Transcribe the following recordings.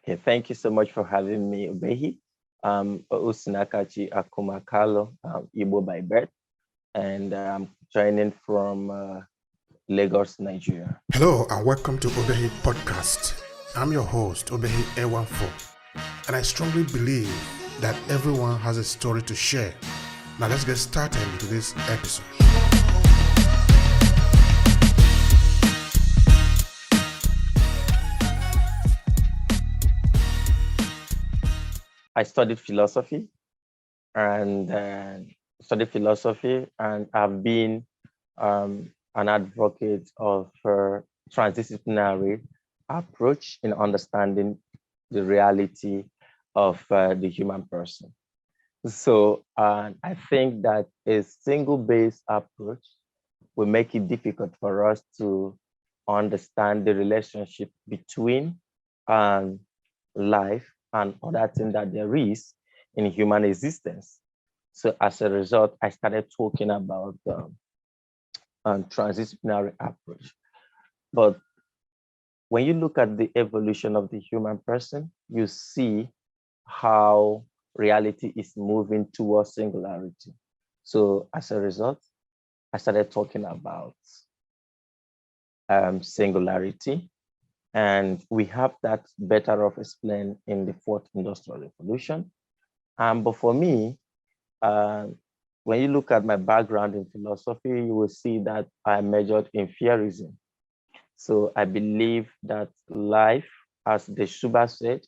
Okay, thank you so much for having me, Obehi. Usinakachi Akumakalo, Igbo by birth, and I'm joining from Lagos, Nigeria. Hello and welcome to Obehi Podcast. I'm your host, Obehi A14, and I strongly believe that everyone has a story to share. Now let's get started into this episode. I studied philosophy and I've been an advocate of transdisciplinary approach in understanding the reality of the human person. So I think that a single-based approach will make it difficult for us to understand the relationship between um, life and other things that there is in human existence. So as a result, I started talking about transdisciplinary approach. But when you look at the evolution of the human person, you see how reality is moving towards singularity. So as a result, I started talking about singularity, and we have that better off explained in the fourth industrial revolution. But for me, uh, when you look at my background in philosophy, you will see that I majored in theorism. So I believe that life, as the Shuba said,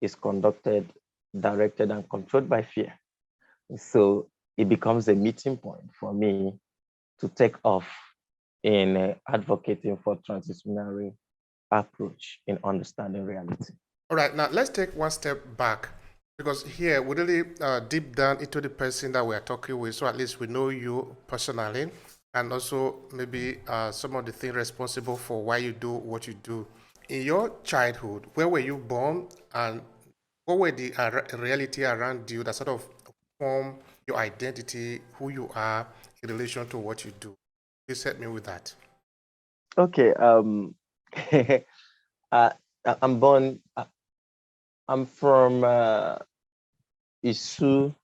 is conducted, directed, and controlled by fear. So it becomes a meeting point for me to take off in advocating for transdisciplinary approach in understanding reality. All right, now let's take one step back because here we really deep down into the person that we are talking with, so at least we know you personally and also maybe some of the things responsible for why you do what you do. In your childhood, where were you born and what were the reality around you that sort of form your identity, who you are in relation to what you do? Please help me with that. Okay. uh, I'm born. I'm from Isu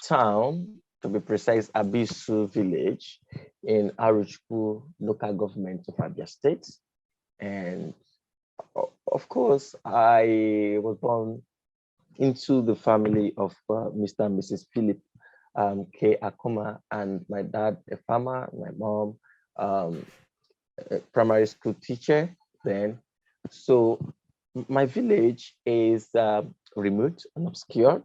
town, to be precise, Abisu village in Aruchpu local government of Abia State. And of course, I was born into the family of Mr. and Mrs. Philip K. Akuma, and my dad, a farmer, my mom, um, a primary school teacher then. So my village is remote and obscure.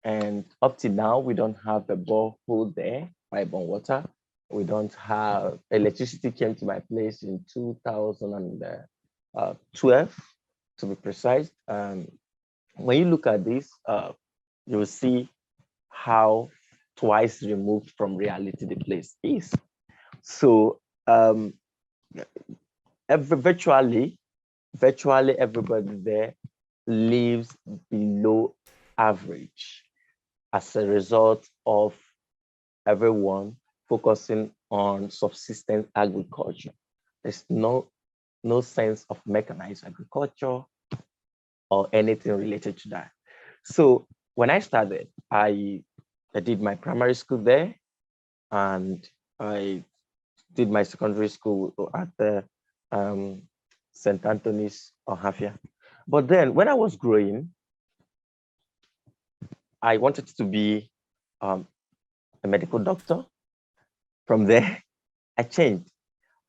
And up to now, we don't have a borehole there, pipe on water. We don't have electricity came to my place in 2012, to be precise. When you look at this, you will see how twice removed from reality the place is. So virtually everybody there lives below average as a result of everyone focusing on subsistence agriculture. There's no sense of mechanized agriculture or anything related to that. So when I started, I did my primary school there, and I did my secondary school at the St. Anthony's Ohafia. But then when I was growing, I wanted to be um, a medical doctor. From there, I changed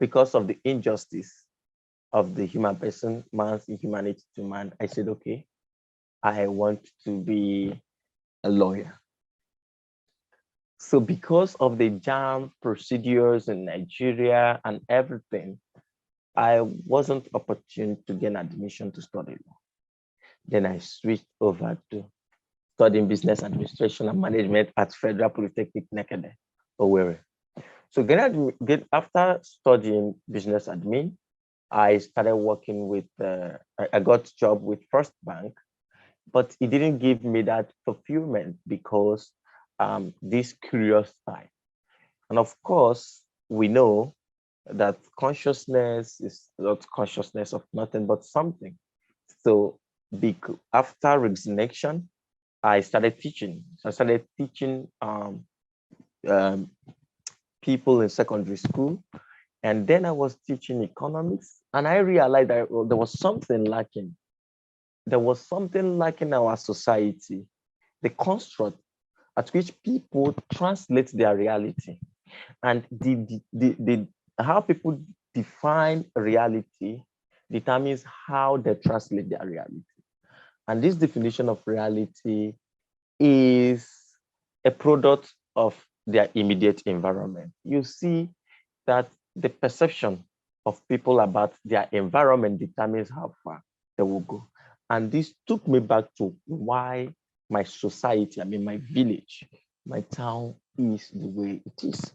because of the injustice of the human person, man's inhumanity to man. I said, okay, I want to be a lawyer. So because of the jam procedures in Nigeria and everything, I wasn't opportune to gain admission to study law. Then I switched over to studying business administration and management at Federal Polytechnic Nekede, Owerri. So after studying business admin, I started working with, I got a job with First Bank, but it didn't give me that fulfillment because this curious time. And of course, we know that consciousness is not consciousness of nothing but something. So after resignation, I started teaching. So I started teaching um, people in secondary school. And then I was teaching economics. And I realized that there was something lacking. There was something lacking in our society, the construct at which people translate their reality. And how people define reality determines how they translate their reality. And this definition of reality is a product of their immediate environment. You see that the perception of people about their environment determines how far they will go. And this took me back to why my society, I mean, my village, my town is the way it is.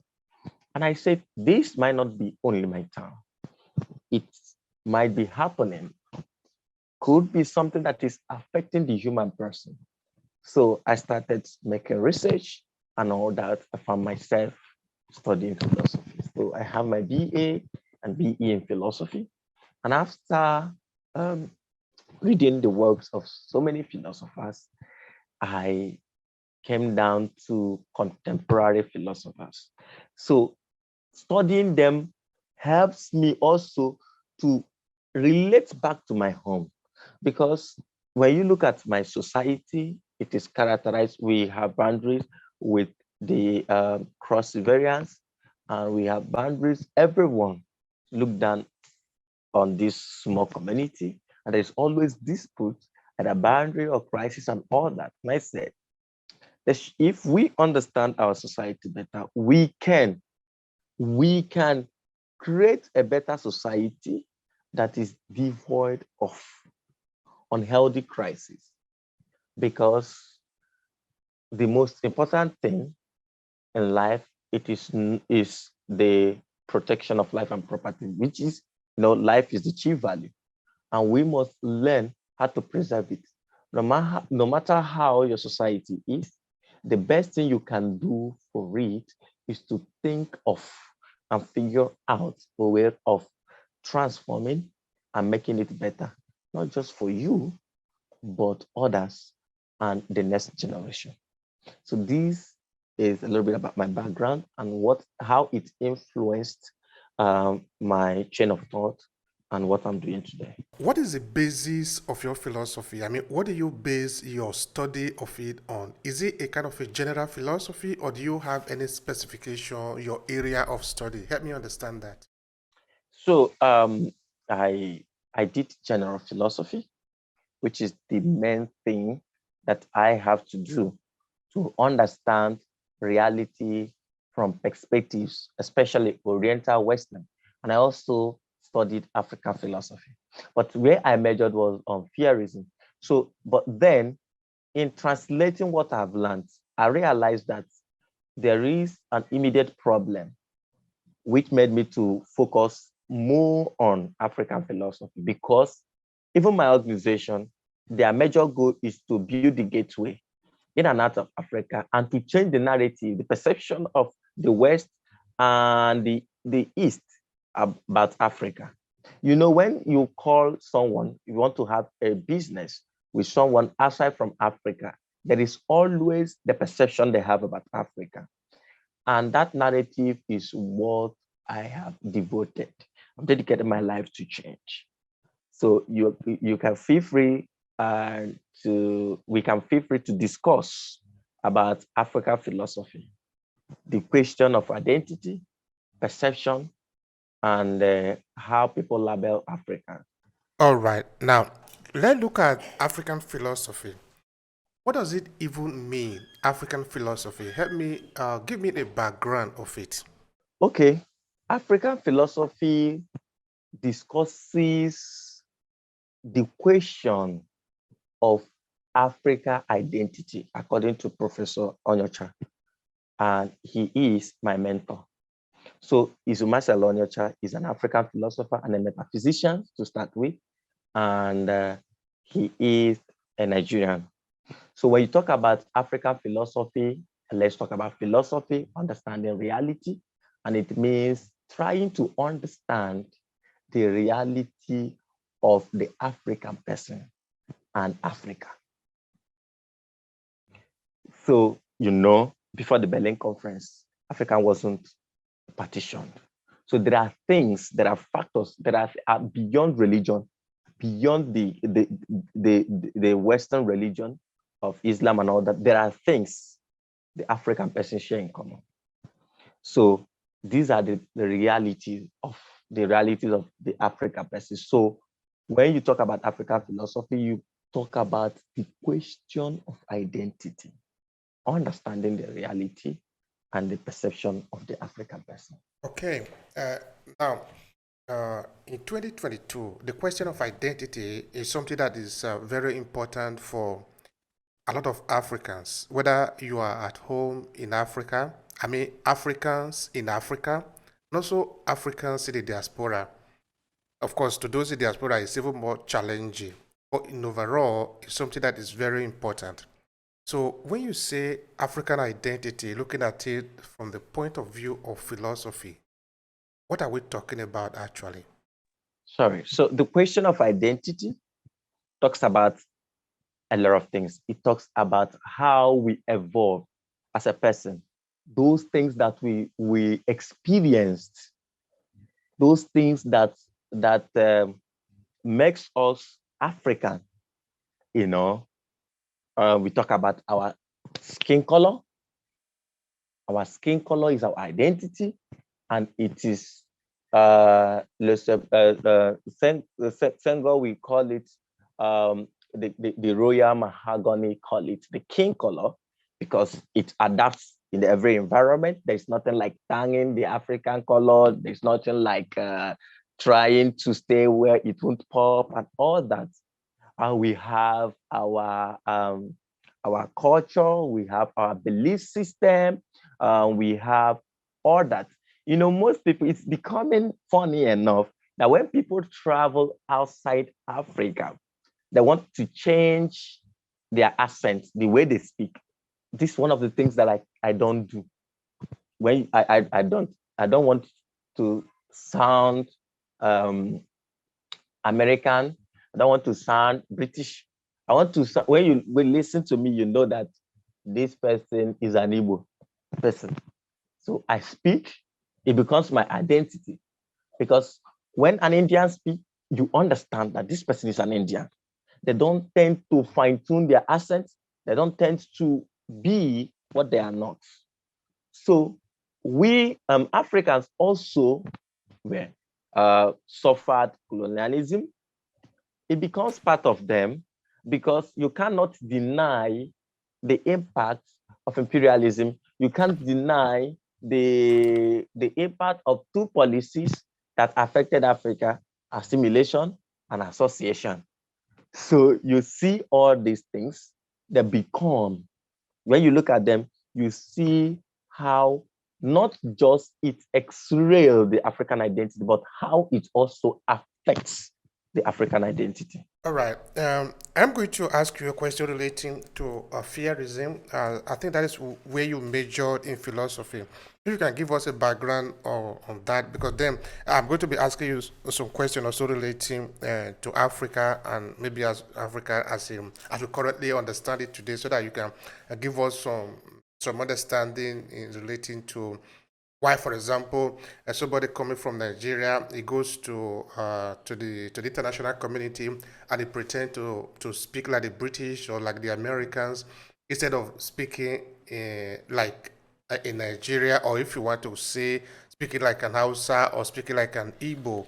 And I said, this might not be only my town. It might be happening, could be something that is affecting the human person. So I started making research and all that. I found myself studying philosophy. So I have my BA and BE in philosophy. And after um, reading the works of so many philosophers, I came down to contemporary philosophers. So studying them helps me also to relate back to my home, because when you look at my society, it is characterized, we have boundaries with the cross variance, and we have boundaries. Everyone look down on this small community, and there's always dispute at a boundary or crisis and all that. And I said, if we understand our society better, we can create a better society that is devoid of unhealthy crisis. Because the most important thing in life, is the protection of life and property, which is, life is the chief value, and we must learn how to preserve it. No matter how your society is, the best thing you can do for it is to think of and figure out a way of transforming and making it better, not just for you, but others and the next generation. So this is a little bit about my background and how it influenced my chain of thought and what I'm doing today. What is the basis of your philosophy? I mean, what do you base your study of it on? Is it a kind of a general philosophy, or do you have any specification, your area of study? Help me understand that. So I did general philosophy, which is the main thing that I have to do to understand reality from perspectives, especially Oriental Western. And I also studied African philosophy. But where I majored was on theorism. So, but then in translating what I've learned, I realized that there is an immediate problem, which made me to focus more on African philosophy, because even my organization, their major goal is to build the gateway in and out of Africa and to change the narrative, the perception of the West and the East about Africa. When you call someone, you want to have a business with someone outside from Africa, there is always the perception they have about Africa. And that narrative is what I have devoted. I've dedicated my life to change. So you can feel free we can feel free to discuss about African philosophy, the question of identity, perception, and how people label Africa. All right. Now, let's look at African philosophy. What does it even mean, African philosophy? Help me, give me a background of it. Okay, African philosophy discusses the question of Africa identity, according to Professor Onyocha, and he is my mentor. So Micael Onyocha is an African philosopher and a metaphysician to start with, and he is a Nigerian. So when you talk about African philosophy, let's talk about philosophy, understanding reality, and it means trying to understand the reality of the African person. and Africa. So, you know, before the Berlin Conference, Africa wasn't partitioned. So there are things, there are factors that are beyond religion, beyond the Western religion of Islam and all that. There are things the African person share in common. So these are the realities of the African person. So when you talk about African philosophy, you talk about the question of identity, understanding the reality and the perception of the African person. Okay. Now, in 2022, the question of identity is something that is very important for a lot of Africans, whether you are at home in Africa, I mean, Africans in Africa, and also Africans in the diaspora. Of course, to those in the diaspora, it's even more challenging. But in overall, it's something that is very important. So when you say African identity, looking at it from the point of view of philosophy, what are we talking about actually? Sorry. So the question of identity talks about a lot of things. It talks about how we evolve as a person, those things that we experienced, those things that makes us African. You know, we talk about our skin color. Our skin color is our identity, and it is Senghor, we call it the royal mahogany, call it the king color, because it adapts in every environment. There's nothing like tanging the African color. There's nothing like trying to stay where it won't pop and all that. And we have our culture, we have our belief system, we have all that. You know, most people, it's becoming funny enough that when people travel outside Africa, they want to change their accent, the way they speak. This is one of the things that I don't do. When I don't want to sound American. I don't want to sound British. I want to when you listen to me, you know that this person is an Igbo person. So I speak, it becomes my identity. Because when an Indian speaks, you understand that this person is an Indian. They don't tend to fine-tune their accents. They don't tend to be what they are not. So we Africans also were suffered colonialism. It becomes part of them because you cannot deny the impact of imperialism. You can't deny the impact of two policies that affected Africa: assimilation and association. So you see all these things that become, when you look at them, you see how not just it x-rail the African identity, but how it also affects the African identity. All right. I'm going to ask you a question relating to fearism. I think that is where you majored in philosophy. If you can give us a background on that, because then I'm going to be asking you some questions also relating to Africa and maybe as Africa as we currently understand it today, so that you can give us some understanding in relating to why, for example, somebody coming from Nigeria, he goes to the international community and he pretend to speak like the British or like the Americans instead of speaking like in Nigeria, or if you want to say speaking like an Hausa or speaking like an Igbo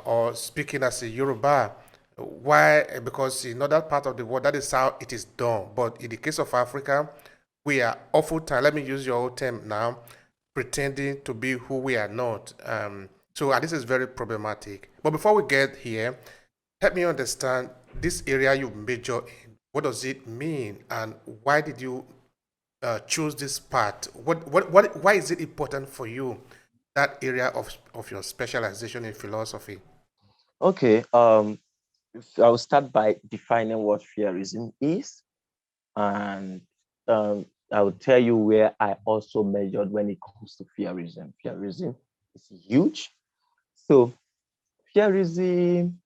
or speaking as a Yoruba. Why? Because in other part of the world, that is how it is done. But in the case of Africa, we are awful time. Let me use your old term now, pretending to be who we are not. So this is very problematic. But before we get here, help me understand this area you major in. What does it mean, and why did you choose this part? Why is it important for you, that area of your specialization in philosophy? Okay, so I'll start by defining what fearism is, and I will tell you where I also measured when it comes to fearism. Fearism is huge. So fearism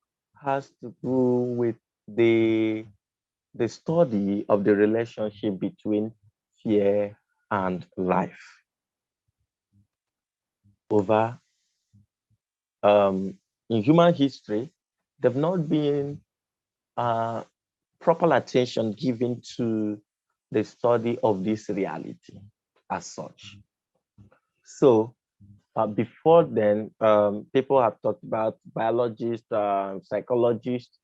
has to do with the the study of the relationship between fear and life. Over in human history, there've not been uh, proper attention given to the study of this reality as such. So before then, people have talked about biologists, psychologists,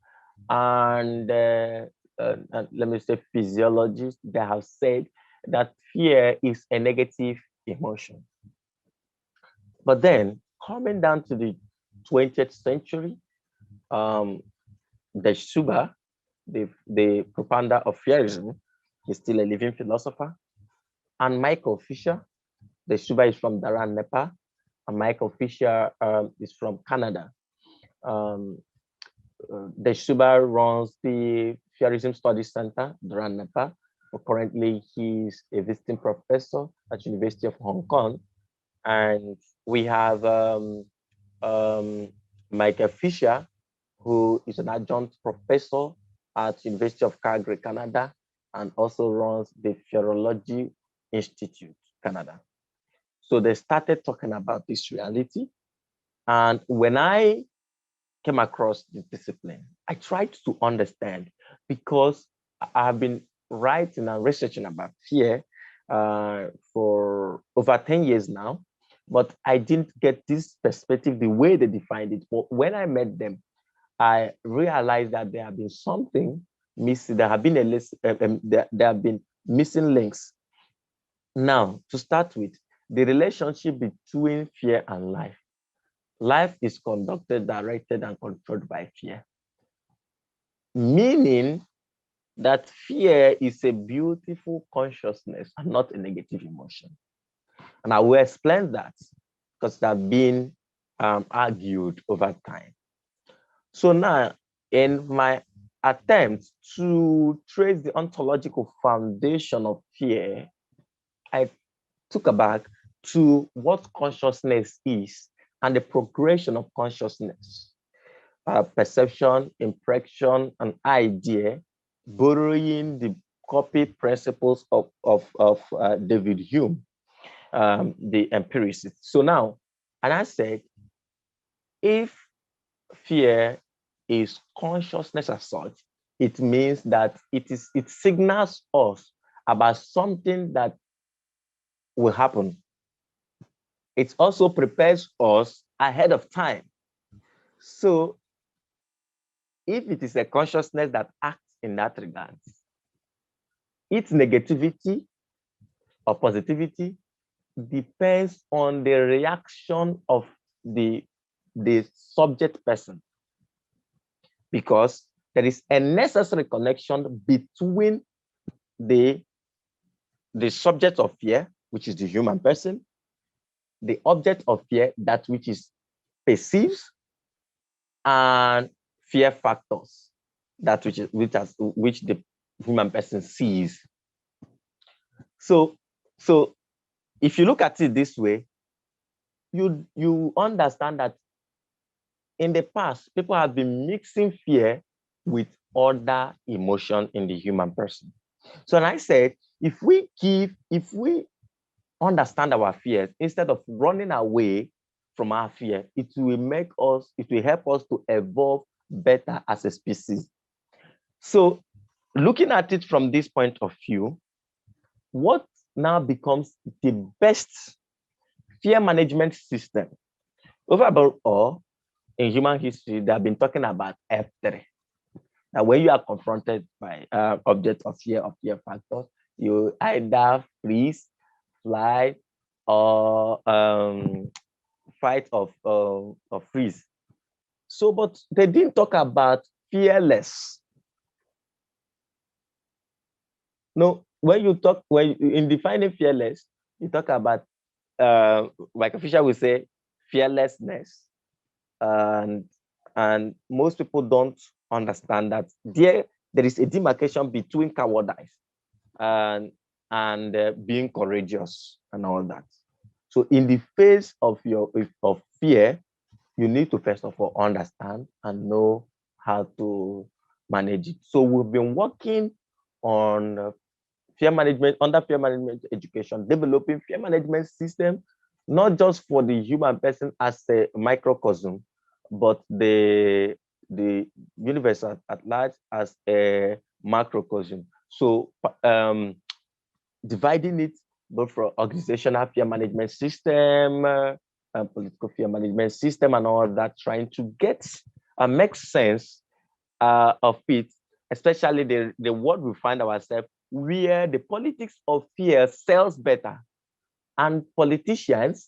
and let me say physiologists that have said that fear is a negative emotion. But then coming down to the 20th century, um, the Shuba, the propounder of fearism, is still a living philosopher, and Michael Fisher, the Shuba is from Dharan, Nepal, and Michael Fisher is from Canada. Um, the Shuba runs the Fearism Studies Center, Dharan, Nepal. But currently, he's a visiting professor at University of Hong Kong, and we have um, Michael Fisher, who is an adjunct professor at University of Calgary, Canada, and also runs the Fearology Institute, Canada. So they started talking about this reality. And when I came across this discipline, I tried to understand because I've been writing and researching about fear for over 10 years now, but I didn't get this perspective the way they defined it. But when I met them, I realized that there have been something missing. There have been there have been missing links. Now, to start with, the relationship between fear and life. Life is conducted, directed, and controlled by fear, meaning that fear is a beautiful consciousness and not a negative emotion. And I will explain that because that's been argued over time. So now, in my attempt to trace the ontological foundation of fear, I took a back to what consciousness is and the progression of consciousness, perception, impression, and idea, borrowing the copy principles of David Hume, the empiricist. So now, and I said, if fear is consciousness as such, it means that it signals us about something that will happen. It also prepares us ahead of time. So if it is a consciousness that acts in that regard, its negativity or positivity depends on the reaction of the, the subject person, because there is a necessary connection between the, the subject of fear, which is the human person, the object of fear, that which is perceives, and fear factors, that which the human person sees. So, so if you look at it this way, you understand that in the past, people have been mixing fear with other emotion in the human person. So, and I said, if we understand our fears instead of running away from our fear, it will help us to evolve better as a species. So, looking at it from this point of view, what now becomes the best fear management system? Overall, in human history, they have been talking about F3. Now, when you are confronted by objects of fear factors, you either freeze, flight, or fight of freeze. So, but they didn't talk about fearless. No, when in defining fearless, you talk about, like Fisher will say, fearlessness, and most people don't understand that there is a demarcation between cowardice and being courageous and all that. So in the face of of fear, you need to first of all understand and know how to manage it. So we've been working on fear management, under fear management education, developing fear management system, not just for the human person as a microcosm, but the universe at large as a macrocosm. So dividing it both for organizational fear management system, political fear management system, and all that, trying to get make sense of it, especially the world we find ourselves where the politics of fear sells better, and politicians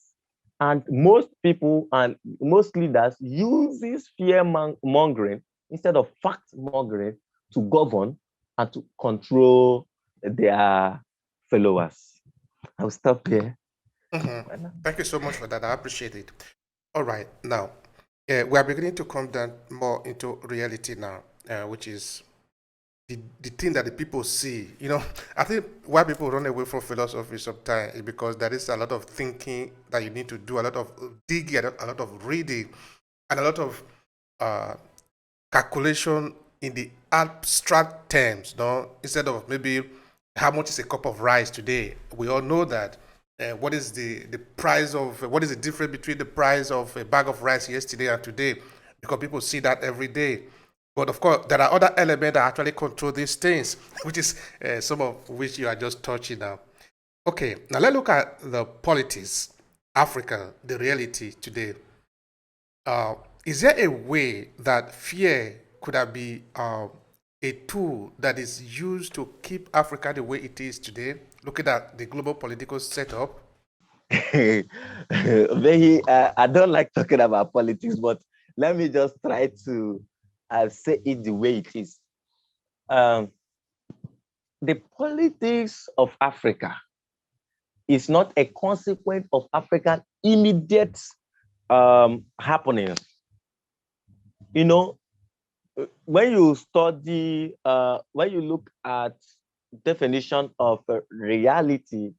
and most people and most leaders use this fear mongering instead of fact mongering to govern and to control their followers. I'll stop here. Thank you so much for that. I appreciate it. All right, now we are beginning to come down more into reality now, which is the thing that the people see. I think why people run away from philosophy sometimes is because there is a lot of thinking that you need to do, a lot of digging, a lot of reading, and a lot of uh, calculation in the abstract terms, no? Instead of maybe how much is a cup of rice today. We all know that. What is the price of what is the difference between the price of a bag of rice yesterday and today? Because people see that every day. But of course, there are other elements that actually control these things, which is some of which you are just touching now. Okay, now let's look at the politics, Africa, the reality today. Uh, is there a way that fear could have been a tool that is used to keep Africa the way it is today, looking at the global political setup? Very, I don't like talking about politics, but let me just try to say it the way it is. Um, the politics of Africa is not a consequence of African immediate happenings. You know, when you study, when you look at definition of reality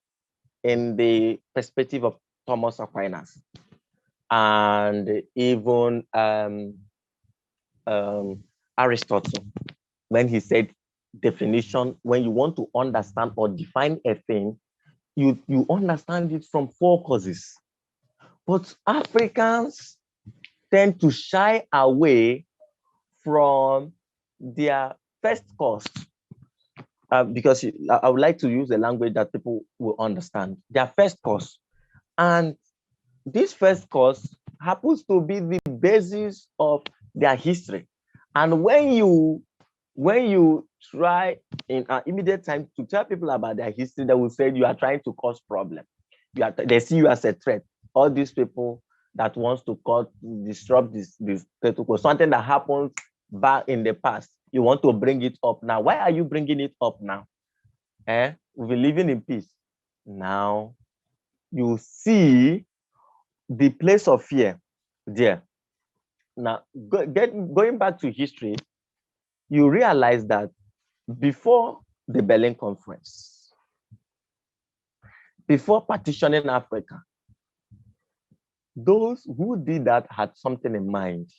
in the perspective of Thomas Aquinas and even Aristotle, when he said definition, when you want to understand or define a thing, you understand it from four causes. But Africans tend to shy away from their first cause because I would like to use a language that people will understand. Their first cause. And this first cause happens to be the basis of their history. And when you try in an immediate time to tell people about their history, they will say you are trying to cause problem. They see you as a threat. All these people that wants to disrupt this status quo, something that happened back in the past, you want to bring it up now. Why are you bringing it up now? We've been living in peace. Now you see the place of fear there. Now, going back to history, you realize that before the Berlin Conference, before partitioning Africa, those who did that had something in mind.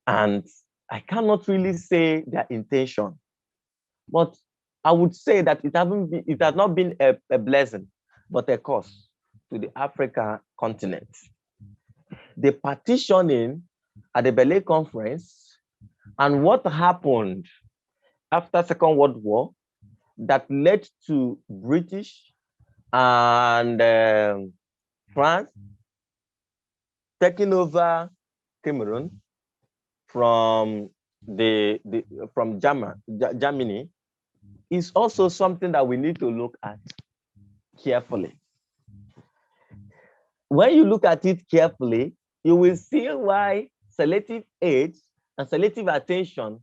And I cannot really say their intention, but I would say that it has not been a blessing, but a curse to the African continent. The partitioning at the Berlin Conference and what happened after Second World War that led to British and France taking over Cameroon from Germany is also something that we need to look at carefully. When you look at it carefully, you will see why selective aid and selective attention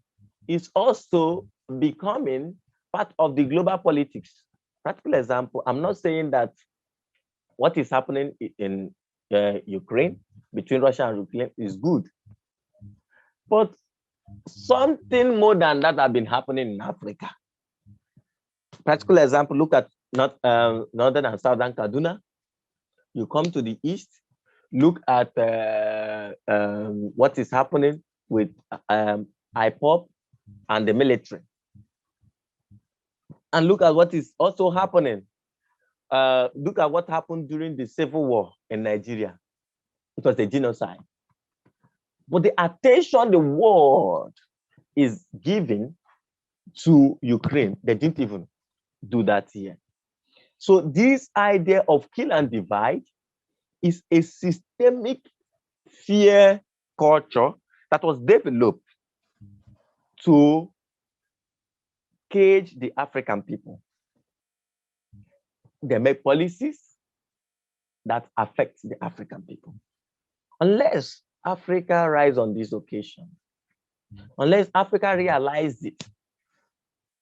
is also becoming part of the global politics. Practical example, I'm not saying that what is happening in Ukraine, between Russia and Ukraine, is good. But something more than that has been happening in Africa. Practical example, look at northern and southern Kaduna. You come to the east, look at what is happening with IPOP and the military. And look at what is also happening. Look at what happened during the Civil War in Nigeria. It was a genocide. But the attention the world is giving to Ukraine, they didn't even do that here. So this idea of kill and divide is a systemic fear culture that was developed to cage the African people. They make policies that affect the African people. Unless Africa rise on this occasion, unless Africa realizes it,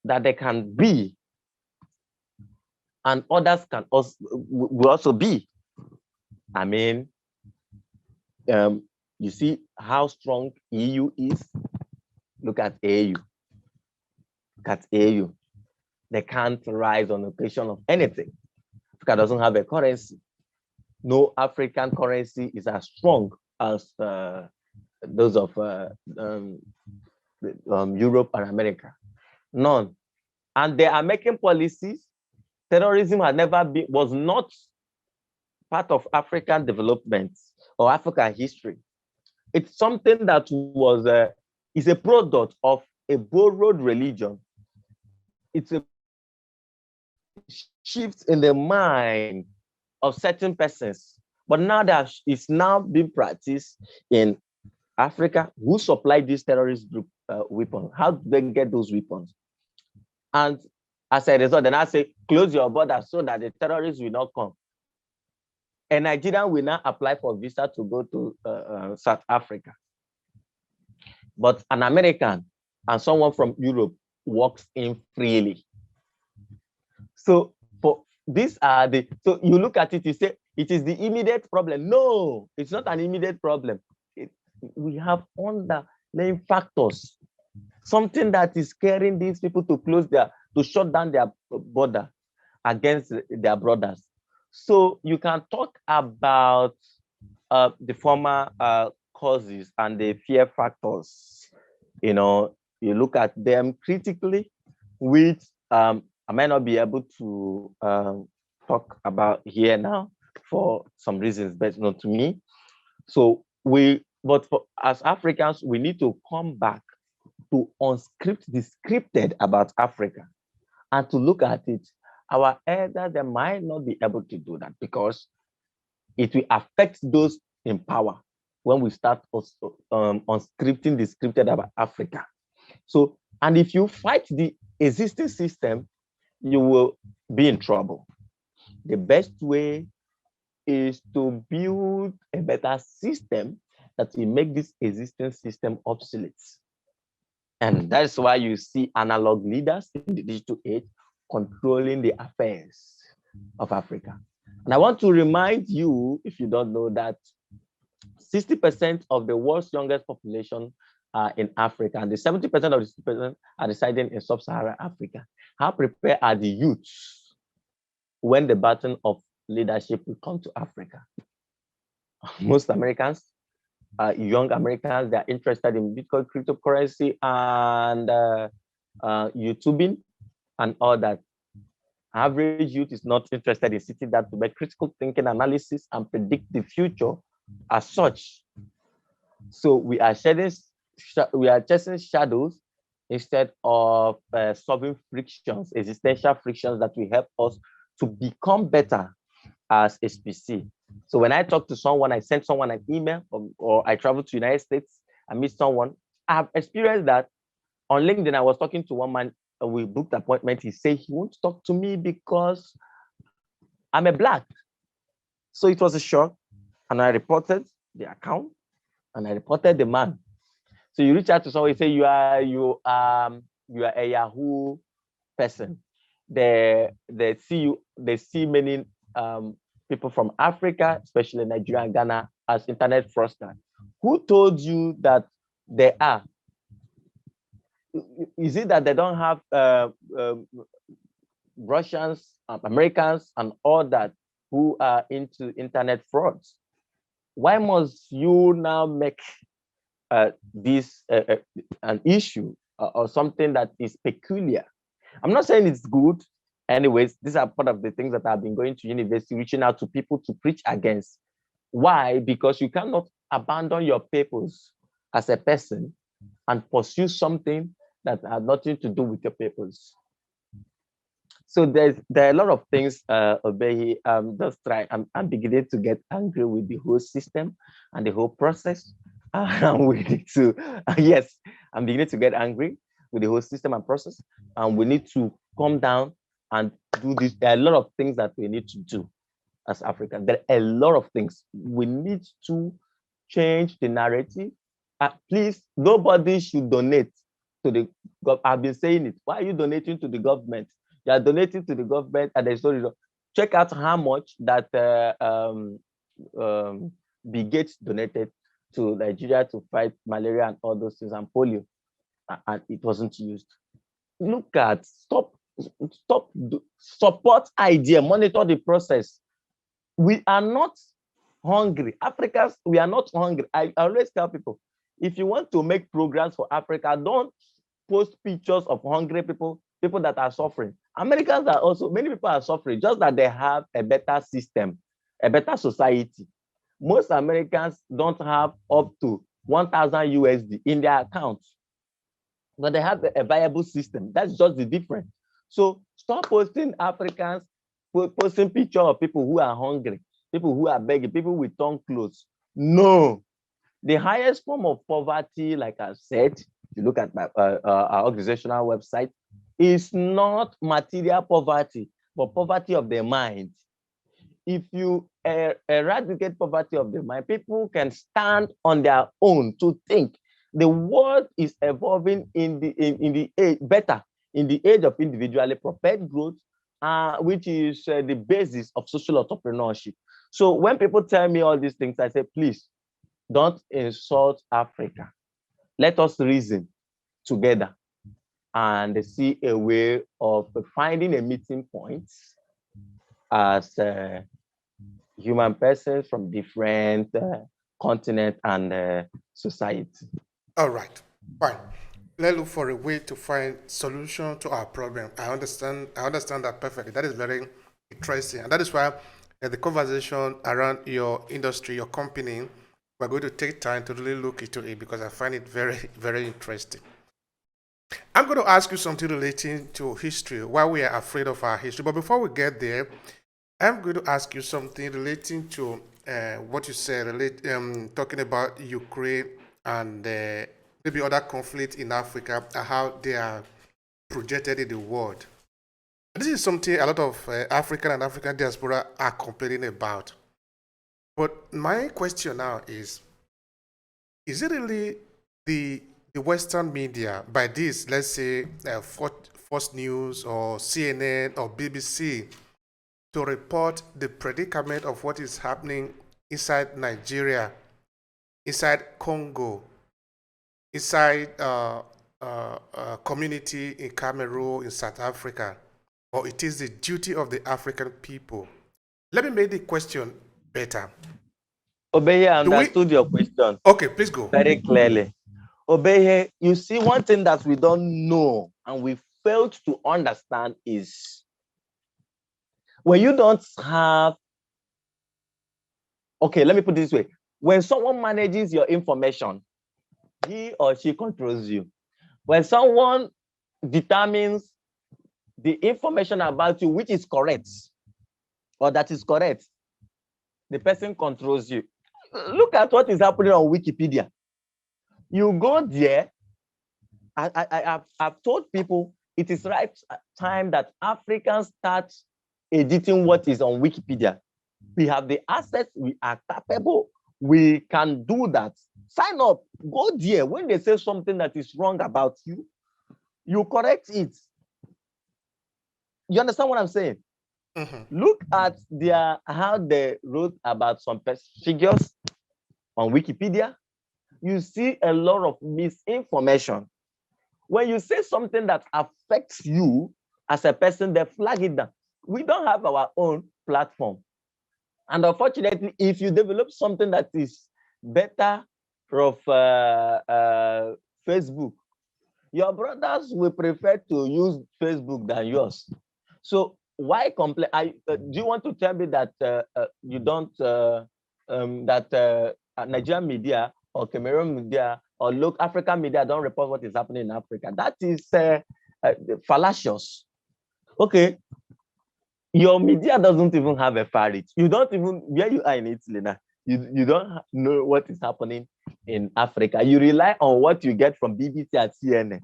that they can be, and others can also will also be. I mean, you see how strong EU is. Look at AU. Look at AU. They can't rise on occasion of anything. Africa doesn't have a currency. No African currency is as strong as those of Europe and America. None. And they are making policies. Terrorism was not part of African development or African history. It's something that is a product of a borrowed religion. It's a shift in the mind of certain persons. But now that it's now being practiced in Africa, who supplied this terrorist group weapons? How do they get those weapons? And as a result, then I say, close your border so that the terrorists will not come. A Nigerian will now apply for visa to go to South Africa. But an American and someone from Europe walks in freely. So for these are so you look at it, you say it is the immediate problem. No, it's not an immediate problem. We have underlying factors, something that is scaring these people to shut down their border against their brothers. So you can talk about the former causes and the fear factors. You look at them critically, which I might not be able to talk about here now for some reasons best known to me. So as Africans, we need to come back to unscript the scripted about Africa and to look at it. Our elders, they might not be able to do that because it will affect those in power when we start unscripting the scripted about Africa. So, and if you fight the existing system, you will be in trouble. The best way is to build a better system that will make this existing system obsolete. And that's why you see analog leaders in the digital age controlling the affairs of Africa. And I want to remind you, if you don't know, that 60% of the world's youngest population are in Africa, and the 70% of the 60% are residing in sub-Saharan Africa. How prepared are the youths when the baton of leadership will come to Africa? Most Americans, young Americans, they're interested in Bitcoin, cryptocurrency, and YouTubing and all that. Average youth is not interested in sitting down to make critical thinking analysis and predict the future as such. So we are chasing shadows instead of solving frictions, existential frictions that will help us to become better as a species. So when I talk to someone, I send someone an email, or I travel to the United States, I meet someone. I've experienced that. On LinkedIn, I was talking to one man, we booked an appointment. He said he wants to talk to me because I'm a Black. So it was a shock. And I reported the account and I reported the man. So you reach out to someone, you say you are a Yahoo person. They see many people from Africa, especially Nigeria and Ghana, as internet fraudsters. Who told you that they are? Is it that they don't have Russians, Americans, and all that who are into internet frauds? Why must you now make this an issue or something that is peculiar? I'm not saying it's good. Anyways, these are part of the things that I've been going to university, reaching out to people to preach against. Why? Because you cannot abandon your purpose as a person and pursue something that has nothing to do with your purpose. So there are a lot of things, Obehi. Just try. I'm beginning to get angry with the whole system and the whole process. And we need to, yes, I'm beginning to get angry with the whole system and process. And we need to come down and do this. There are a lot of things that we need to do as Africans. There are a lot of things we need to change the narrative. Please, nobody should donate to the. I've been saying it. Why are you donating to the government? You are donating to the government, and there's no result. Check out how much that Bill Gates donated to Nigeria to fight malaria and all those things and polio, and it wasn't used. Look at stop support idea, monitor the process. We are not hungry. Africans, we are not hungry. I always tell people, if you want to make programs for Africa, don't post pictures of hungry people, people that are suffering. Americans are also, many people are suffering, just that they have a better system, a better society. Most Americans don't have up to 1,000 USD in their accounts, but they have a viable system. That's just the difference. So stop posting Africans, posting pictures of people who are hungry, people who are begging, people with torn clothes. No. The highest form of poverty, like I said, you look at my, our organizational website, is not material poverty, but poverty of the mind. If you eradicate poverty of the mind, people can stand on their own to think. The world is evolving in the age, better in the age of individually propelled growth, which is the basis of social entrepreneurship. So when people tell me all these things, I say, please don't insult Africa. Let us reason together and see a way of finding a meeting point as human persons from different continents and society. All right, fine. Let's look for a way to find solution to our problem. I understand. I understand that perfectly. That is very interesting, and that is why the conversation around your industry, your company, we're going to take time to really look into it because I find it very, very interesting. I'm going to ask you something relating to history, why we are afraid of our history. But before we get there, I'm going to ask you something relating to what you said, talking about Ukraine and maybe other conflicts in Africa and how they are projected in the world. This is something a lot of African and African diaspora are complaining about. But my question now is it really the Western media, by this, let's say Fox News or CNN or BBC, to report the predicament of what is happening inside Nigeria, inside Congo, inside community in Cameroon, in South Africa, or it is the duty of the African people? Let me make the question better. Obehi, I understood your question Okay, please go. very clearly. Obehi, you see, one thing that we don't know and we failed to understand is when you don't have, okay, let me put it this way. When someone manages your information, he or she controls you. When someone determines the information about you, which is correct, or that is correct, the person controls you. Look at what is happening on Wikipedia. You go there, I've told people it is right time that Africans start editing what is on Wikipedia. We have the assets, we are capable, we can do that. Sign up, go there. When they say something that is wrong about you, you correct it. You understand what I'm saying? Mm-hmm. Look at how they wrote about some figures on Wikipedia. You see a lot of misinformation. When you say something that affects you as a person, they flag it down. We don't have our own platform. And unfortunately, if you develop something that is better from Facebook, Your brothers will prefer to use Facebook than yours. So why complain? Do you want to tell me that you don't that Nigerian media or Cameroon media or local African media don't report what is happening in Africa? That is fallacious. Okay, your media doesn't even have a far reach. You don't even, where you are in Italy now, you don't know what is happening in Africa. You rely on what you get from BBC and CNN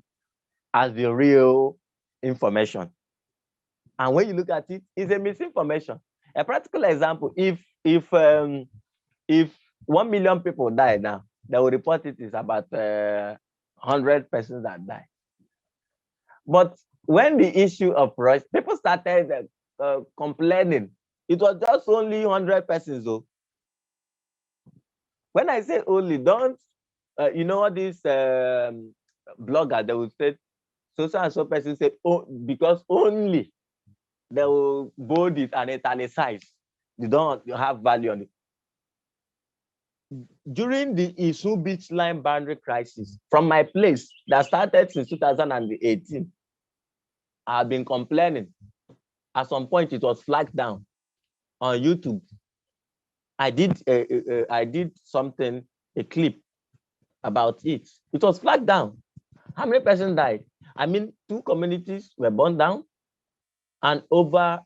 as the real information. And when you look at it, it's a misinformation. A practical example: if 1 million people die now, they will report it is about 100 persons that die. But when the issue of Russia, people started complaining, it was just only 100 persons. So when I say only, don't you know what this blogger, they will say so and so person said, oh, because only, they will bold it and italicize. They don't have value on it. During the Isu Beach Line boundary crisis, from my place that started since 2018, I've been complaining. At some point, it was flagged down on YouTube. I did something, a clip about it. It was flagged down. How many persons died? I mean, 2 communities were burned down, and over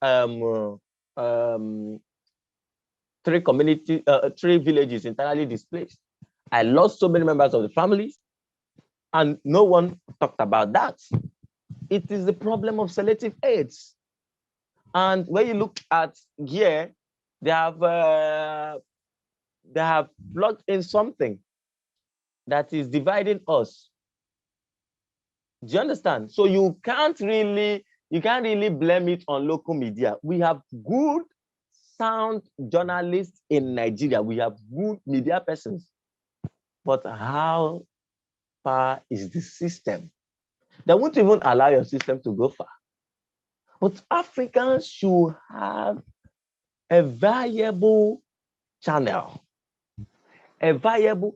3 villages entirely displaced. I lost so many members of the families, and no one talked about that. It is the problem of selective aids. And when you look at here, they have plugged in something that is dividing us. Do you understand? So you can't really blame it on local media. We have good, sound journalists in Nigeria. We have good media persons. But how far is the system? They won't even allow your system to go far. But Africans should have a viable channel. A viable,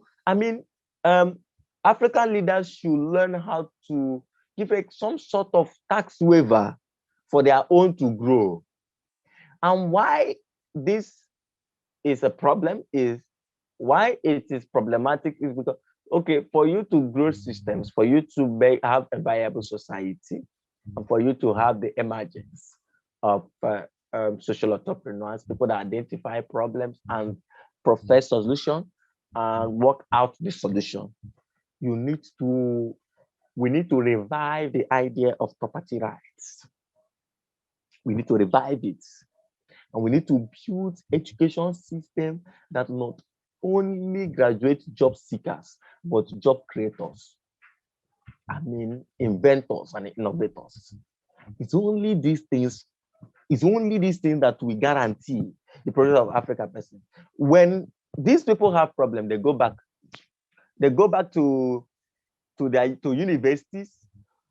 African leaders should learn how to give some sort of tax waiver for their own to grow. And why this is a problem is, why it is problematic is because, okay, for you to grow systems, for you to have a viable society, and for you to have the emergence of social entrepreneurs, people that identify problems and profess solution and work out the solution, we need to revive the idea of property rights. We need to revive it. And we need to build education system that not only graduate job seekers, but job creators. Inventors and innovators. It's only these things that we guarantee the progress of Africa person. When these people have problems, they go back to universities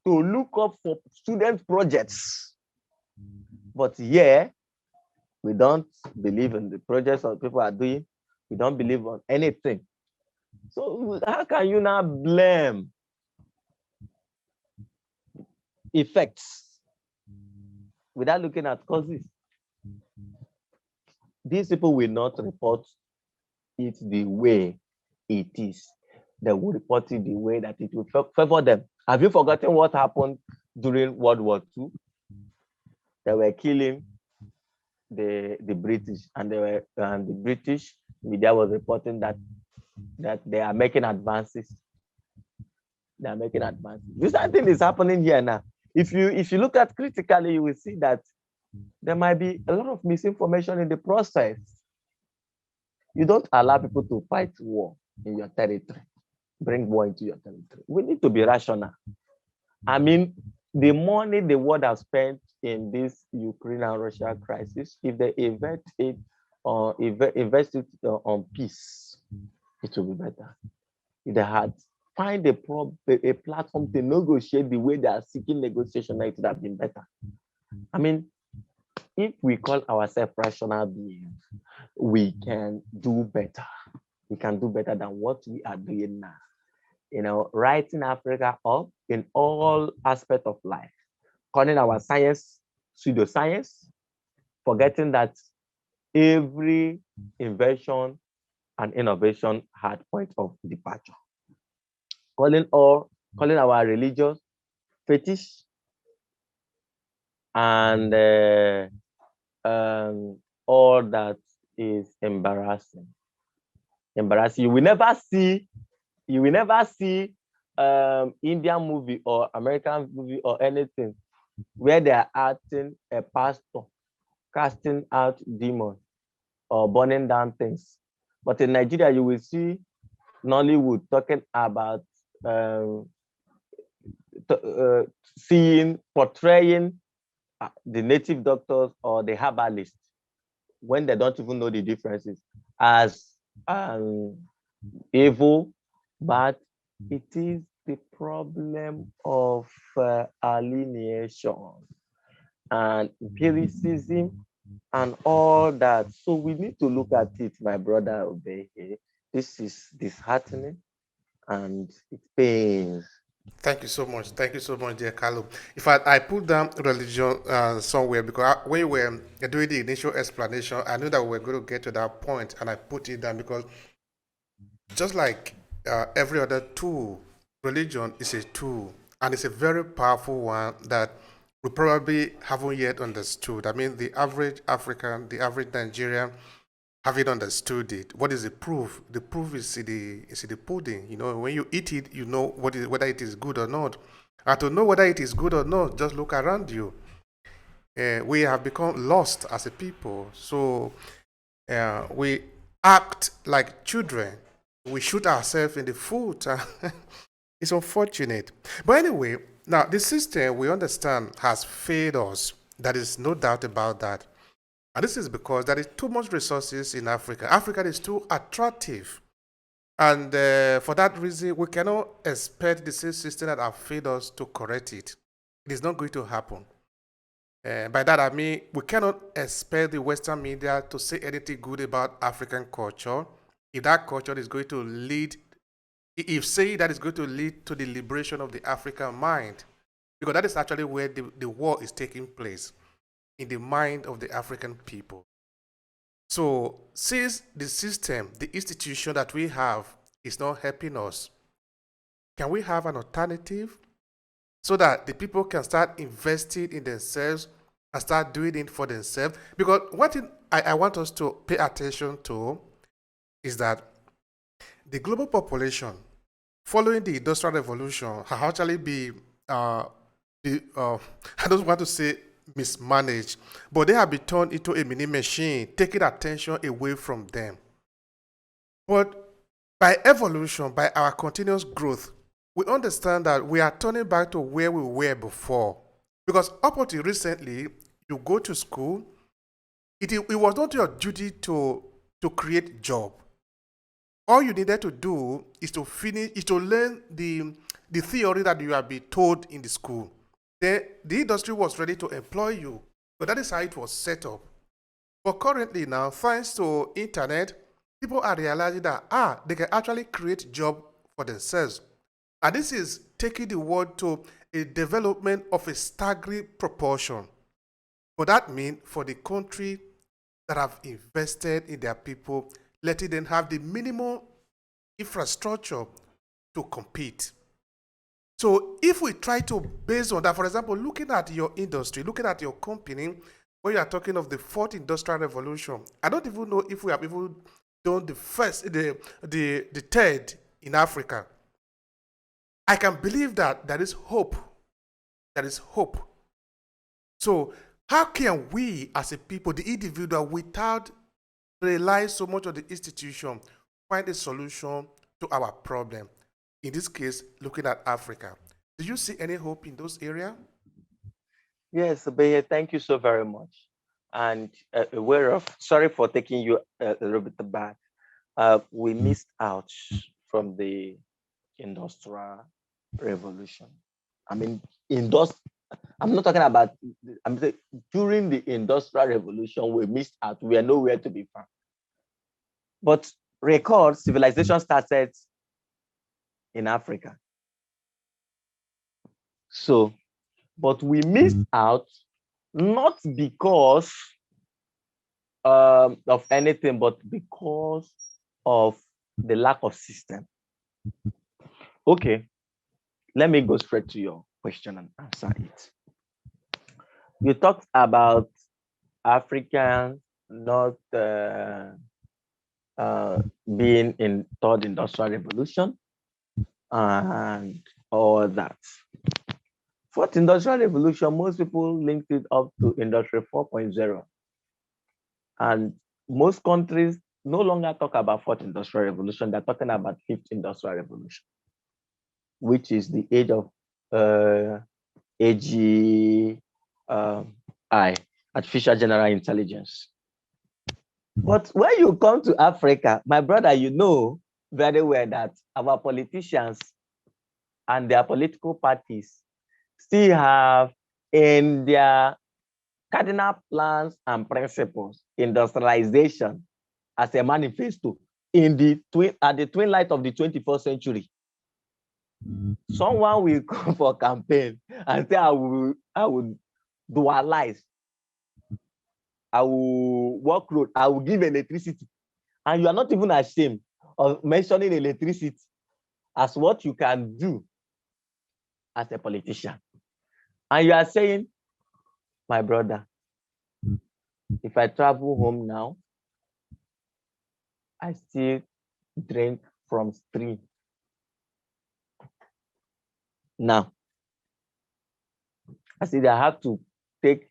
to look up for student projects. But yeah, we don't believe in the projects that people are doing. We don't believe on anything. So how can you now blame effects without looking at causes? These people will not report it the way it is. They will report it the way that it will favor them. Have you forgotten what happened during World War II? They were killing the British, and the British media was reporting that they are making advances. They are making advances. This thing is happening here now. If you look at critically, you will see that there might be a lot of misinformation in the process. You don't allow people to fight war in your territory, bring war into your territory. We need to be rational. The money the world has spent in this Ukraine and Russia crisis, if they invest it on peace, it will be better. If they had find a platform to negotiate the way they are seeking negotiation, it would have been better. If we call ourselves rational beings, we can do better. We can do better than what we are doing now. writing Africa up in all aspects of life, calling our science pseudoscience, forgetting that every invention and innovation had point of departure, calling our religion fetish and all that is embarrassing. Embarrassing. You will never see Indian movie or American movie or anything where they are acting a pastor casting out demons or burning down things. But in Nigeria, you will see Nollywood talking about um, portraying the native doctors or the herbalists when they don't even know the differences as um, evil, but it is the problem of alienation and empiricism and all that. So we need to look at it, my brother Obehi. This is disheartening and it pains. Thank you so much. Thank you so much, dear Carlo. In fact, I put down religion somewhere because when you were doing the initial explanation, I knew that we were going to get to that point, and I put it down because just like every other tool, religion is a tool, and it's a very powerful one that we probably haven't yet understood. I mean, the average African, the average Nigerian haven't understood it. What is the proof? The proof is in the pudding. You know, when you eat it, you know whether it is good or not. And to know whether it is good or not, just look around you. We have become lost as a people. So we act like children. We shoot ourselves in the foot. It's unfortunate. But anyway, now the system we understand has failed us. There is no doubt about that. And this is because there is too much resources in Africa. Africa is too attractive. And for that reason, we cannot expect the same system that have failed us to correct it. It is not going to happen. By that I mean, we cannot expect the Western media to say anything good about African culture if that culture is going to lead, if say that is going to lead to the liberation of the African mind, because that is actually where the war is taking place, in the mind of the African people. So since the system, the institution that we have is not helping us, can we have an alternative so that the people can start investing in themselves and start doing it for themselves? Because one thing I want us to pay attention to is that the global population following the Industrial Revolution has actually I don't want to say mismanaged, but they have been turned into a mini machine, taking attention away from them. But by evolution, by our continuous growth, we understand that we are turning back to where we were before. Because up until recently, you go to school, it was not your duty to create job. All you needed to do is to learn the theory that you have been told in the school. The industry was ready to employ you. So that is how it was set up. But currently now, thanks to internet, people are realizing that they can actually create job for themselves. And this is taking the world to a development of a staggering proportion. But that means for the country that have invested in their people, letting them have the minimum infrastructure to compete. So if we try to base on that, for example, looking at your industry, looking at your company, when you are talking of the fourth industrial revolution, I don't even know if we have even done the third in Africa. I can believe that there is hope. There is hope. So how can we as a people, the individual, without relying so much on the institution, find a solution to our problem? In this case, looking at Africa. Do you see any hope in those areas? Yes, Obehi, thank you so very much. And aware of, sorry for taking you a little bit back. We missed out from the industrial revolution. I mean, I'm not talking about, I'm saying during the industrial revolution, we missed out. We are nowhere to be found. But record civilization started in Africa. So, but we missed out not because of anything, but because of the lack of system. Okay, let me go straight to your question and answer it. You talked about Africans not being in third industrial revolution and all that. Fourth industrial revolution, most people linked it up to industry 4.0. And most countries no longer talk about fourth industrial revolution, they're talking about fifth industrial revolution, which is the age of AGI, artificial general intelligence. But when you come to Africa, my brother, you know very well that our politicians and their political parties still have in their cardinal plans and principles industrialization as a manifesto in the twin light of the 21st century. Someone will come for campaign and say, I will dualize, I will work road, I will give electricity. And you are not even ashamed of mentioning electricity as what you can do as a politician. And you are saying, my brother, if I travel home now, I still drink from stream. Now, I said I have to take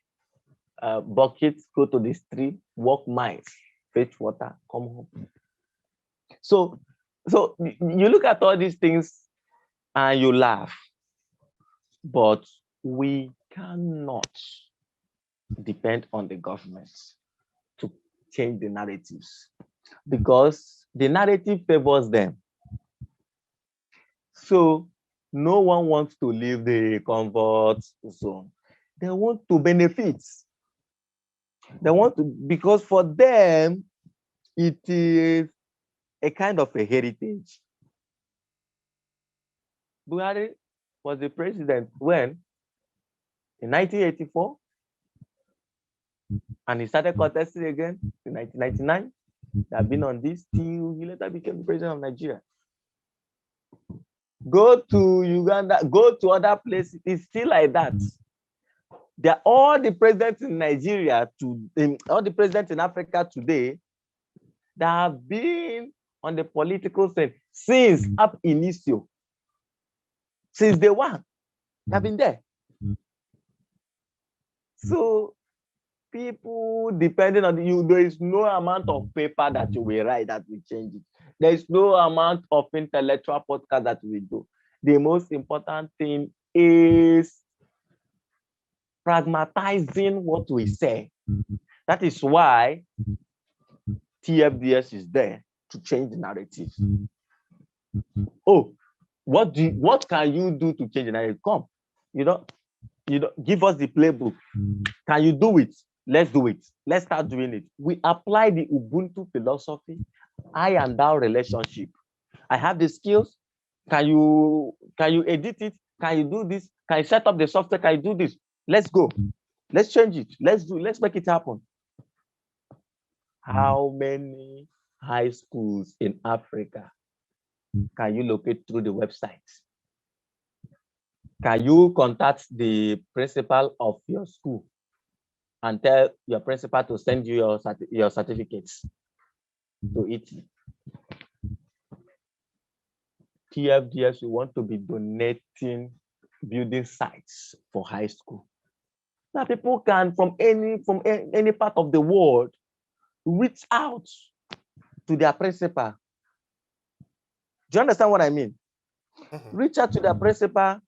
buckets, go to the stream, walk miles, fetch water, come home. So you look at all these things and you laugh, but we cannot depend on the government to change the narratives because the narrative favors them. So no one wants to leave the comfort zone. They want to benefit. They want to, because for them, it is a kind of a heritage. Buhari was the president when? In 1984. And he started contesting again in 1999. They have been on this till he later became the president of Nigeria. Go to Uganda, go to other places, it's still like that. They're all the presidents in Nigeria, all the presidents in Africa today that have been on the political scene since ab initio. Since day one, they've been there. So people depending on you, there is no amount of paper that you will write that will change it. There is no amount of intellectual podcast that we do. The most important thing is pragmatizing what we say. That is why TFDS is there to change the narrative. Oh, what can you do to change the narrative? Come, give us the playbook. Can you do it? Let's do it. Let's start doing it. We apply the Ubuntu philosophy, I and thou relationship. I have the skills. Can you edit it? Can you do this? Can you set up the software? Can you do this? Let's go. Let's change it. Let's make it happen. How many high schools in Africa can you locate through the website? Can you contact the principal of your school and tell your principal to send you your certificates to it? TFDS, we want to be donating building sites for high school. Now people can from any part of the world reach out to their principal. Do you understand what I mean? Reach out to their principal.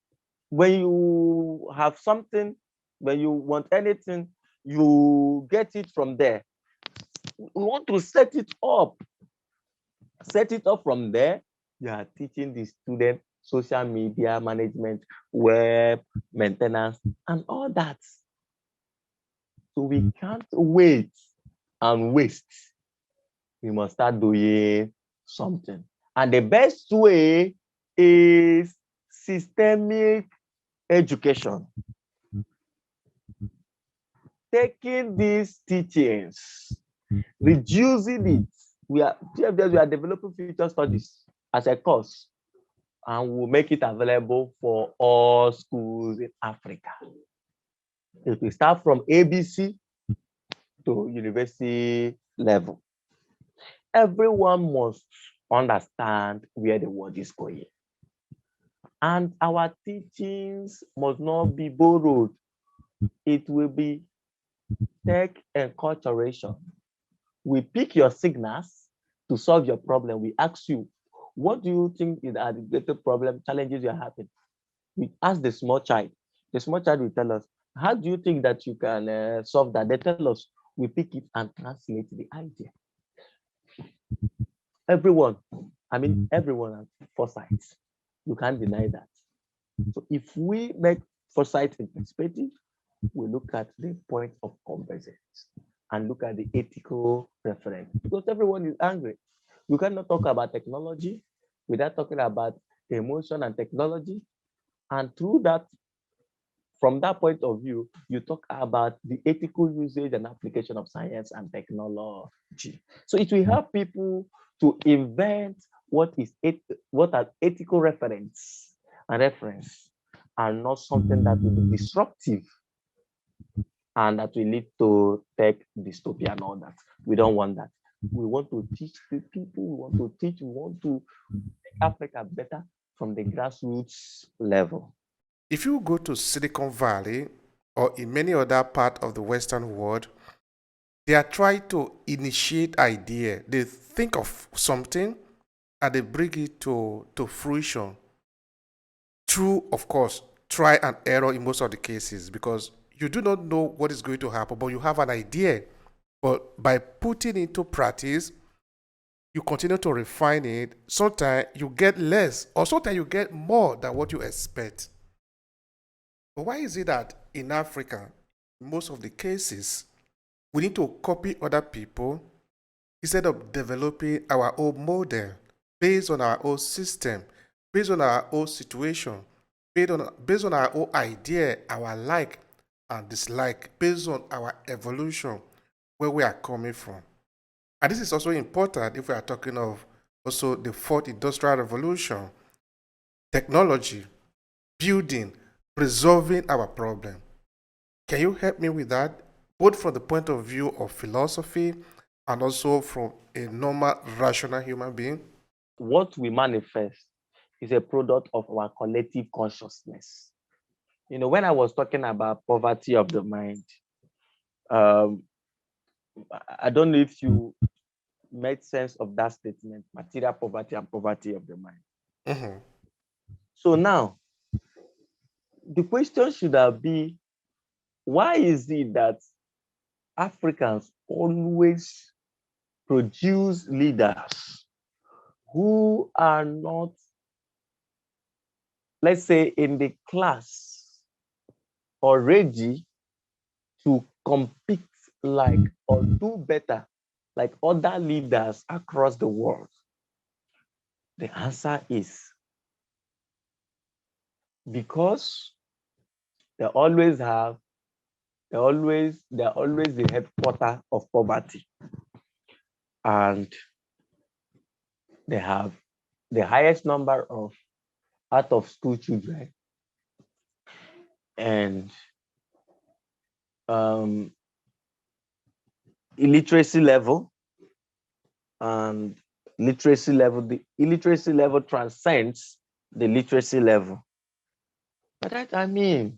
When you have something, when you want anything, you get it from there. We want to set it up. Set it up from there. You are teaching the student social media management, web maintenance, and all that. So we can't wait and waste. We must start doing something. And the best way is systemic education. Taking these teachings, reducing it. We are developing future studies as a course, and we'll make it available for all schools in Africa. It will start from ABC to university level. Everyone must understand where the world is going. And our teachings must not be borrowed. It will be tech enculturation. We pick your signals to solve your problem. We ask you, what do you think is the greatest problem, challenges you're having? We ask the small child. The small child will tell us, how do you think that you can solve that? They tell us, we pick it and translate the idea. Everyone has foresight. You can't deny that. So if we make foresight in perspective, we look at the point of convergence and look at the ethical reference, because everyone is angry. We cannot talk about technology without talking about emotion and technology. And through that, from that point of view, you talk about the ethical usage and application of science and technology. So it will help people to invent what are ethical reference and not something that will be disruptive and that will lead to tech dystopia and all that. We don't want that. We want to teach the people, we want to make Africa better from the grassroots level. If you go to Silicon Valley or in many other part of the Western world, they are trying to initiate idea. They think of something and they bring it to fruition through, of course, try and error in most of the cases, because you do not know what is going to happen, but you have an idea. But by putting into practice, you continue to refine it. Sometimes you get less, or sometimes you get more than what you expect. But why is it that in Africa, in most of the cases, we need to copy other people instead of developing our own model based on our own system, based on our own situation, based on our own idea, our like and dislike, based on our evolution, where we are coming from? And this is also important if we are talking of also the fourth industrial revolution, technology, building, resolving our problem. Can you help me with that, both from the point of view of philosophy and also from a normal, rational human being? What we manifest is a product of our collective consciousness. When I was talking about poverty of the mind, um, I don't know if you made sense of that statement, material poverty and poverty of the mind. Mm-hmm. So now, the question should have been, why is it that Africans always produce leaders who are not, let's say, in the class or ready to compete like or do better like other leaders across the world? The answer is because they always have, they're always the headquarter of poverty, and they have the highest number of out of school children, and um, illiteracy level, and the illiteracy level transcends the literacy level. But that,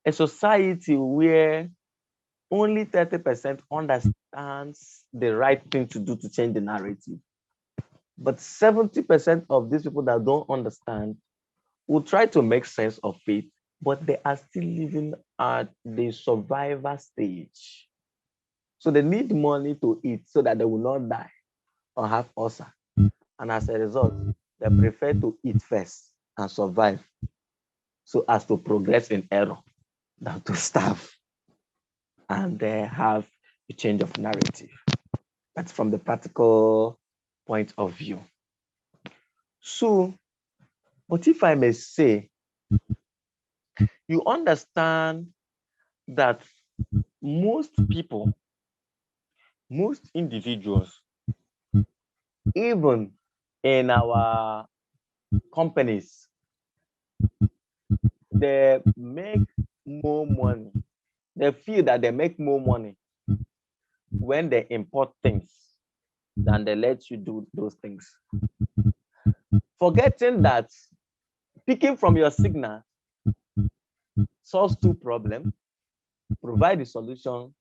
a society where only 30% understands the right thing to do to change the narrative, but 70% of these people that don't understand will try to make sense of it, but they are still living at the survivor stage. So they need money to eat so that they will not die or have ulcer. And as a result, they prefer to eat first and survive so as to progress in error than to starve and they have a change of narrative. That's from the practical point of view. So, but if I may say, you understand that most people, most individuals, even in our companies, they make more money. They feel that they make more money when they import things than they let you do those things. Forgetting that picking from your signal solves two problems, provide the solution,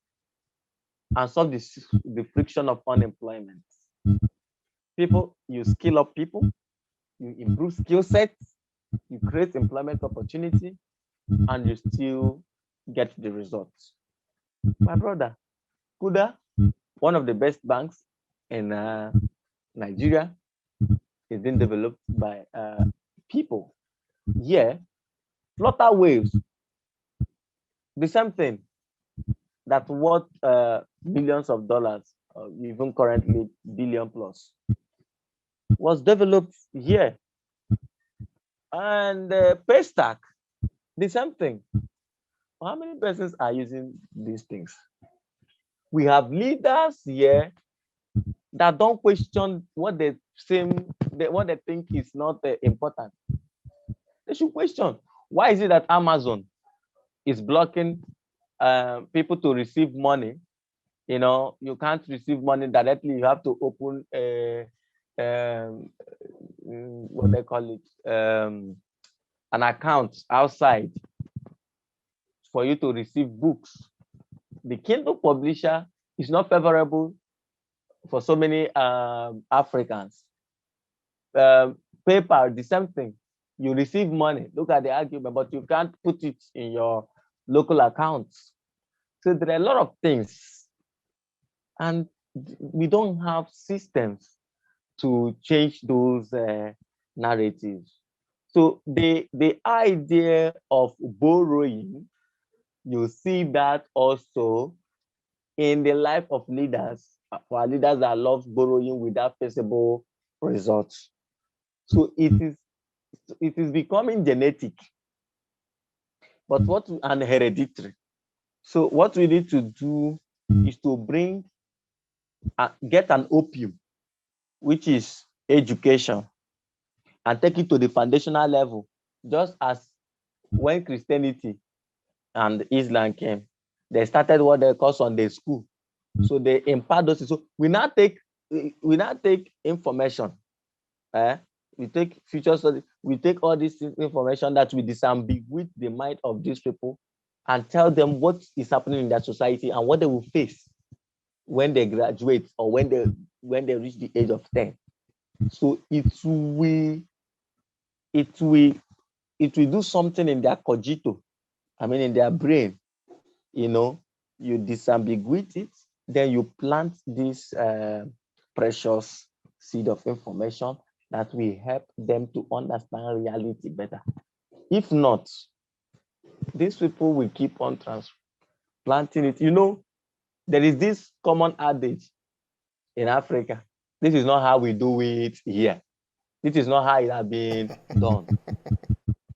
and solve the friction of unemployment. People, you skill up people, you improve skill sets, you create employment opportunity, and you still get the results. My brother, Kuda, one of the best banks in Nigeria, is being developed by people. Yeah, Flutter Waves, the same thing that worth billions of dollars, even currently billion plus, was developed here. And Paystack, the same thing. How many persons are using these things? We have leaders here that don't question what they what they think is not important. They should question. Why is it that Amazon is blocking people to receive money? You know, you can't receive money directly. You have to open a what they call it, an account outside for you to receive books. The Kindle publisher is not favorable for so many Africans. PayPal, the same thing. You receive money. Look at the argument, but you can't put it in your local accounts. So there are a lot of things, and we don't have systems to change those narratives. So the idea of borrowing, you see that also in the life of leaders, for leaders that love borrowing without feasible results. So it is becoming genetic, but what and hereditary. So what we need to do is to bring get an opium, which is education, and take it to the foundational level, just as when Christianity and Islam came, they started what they call Sunday school. So they impart those. So we now take information. We take future study, we take all this information that we disambiguate the mind of these people and tell them what is happening in their society and what they will face when they graduate or when they reach the age of 10. So it will do something in their cogito, in their brain. You disambiguate it, then you plant this precious seed of information that will help them to understand reality better. If not, these people will keep on transplanting it. There is this common adage in Africa. This is not how we do it here. This is not how it has been done.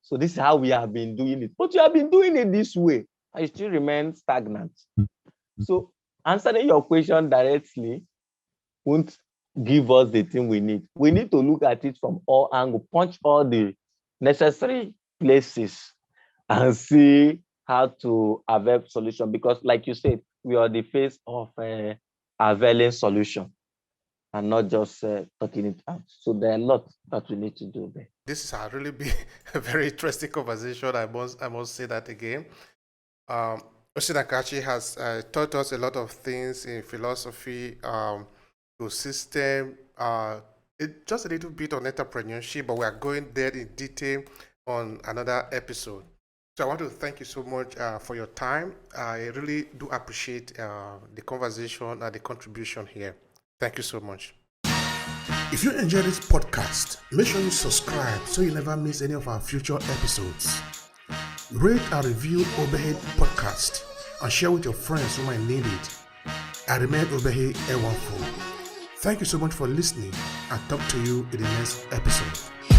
So this is how we have been doing it. But you have been doing it this way, and you still remain stagnant. So answering your question directly won't give us the thing we need. We need to look at it from all angles, punch all the necessary places, and see how to avail solution. Because, like you said, we are the face of availing solution and not just talking it out. So there are a lot that we need to do there. This has really been a very interesting conversation. I must say that again. Oshinakachi has taught us a lot of things in philosophy, to system, just a little bit on entrepreneurship, but we are going there in detail on another episode. So I want to thank you so much for your time. I really do appreciate the conversation and the contribution here. Thank you so much. If you enjoyed this podcast, make sure you subscribe so you never miss any of our future episodes. Rate and review Obehi Podcast and share with your friends who might need it. I remain Obehi Ewanfo. Thank you so much for listening. I'll talk to you in the next episode.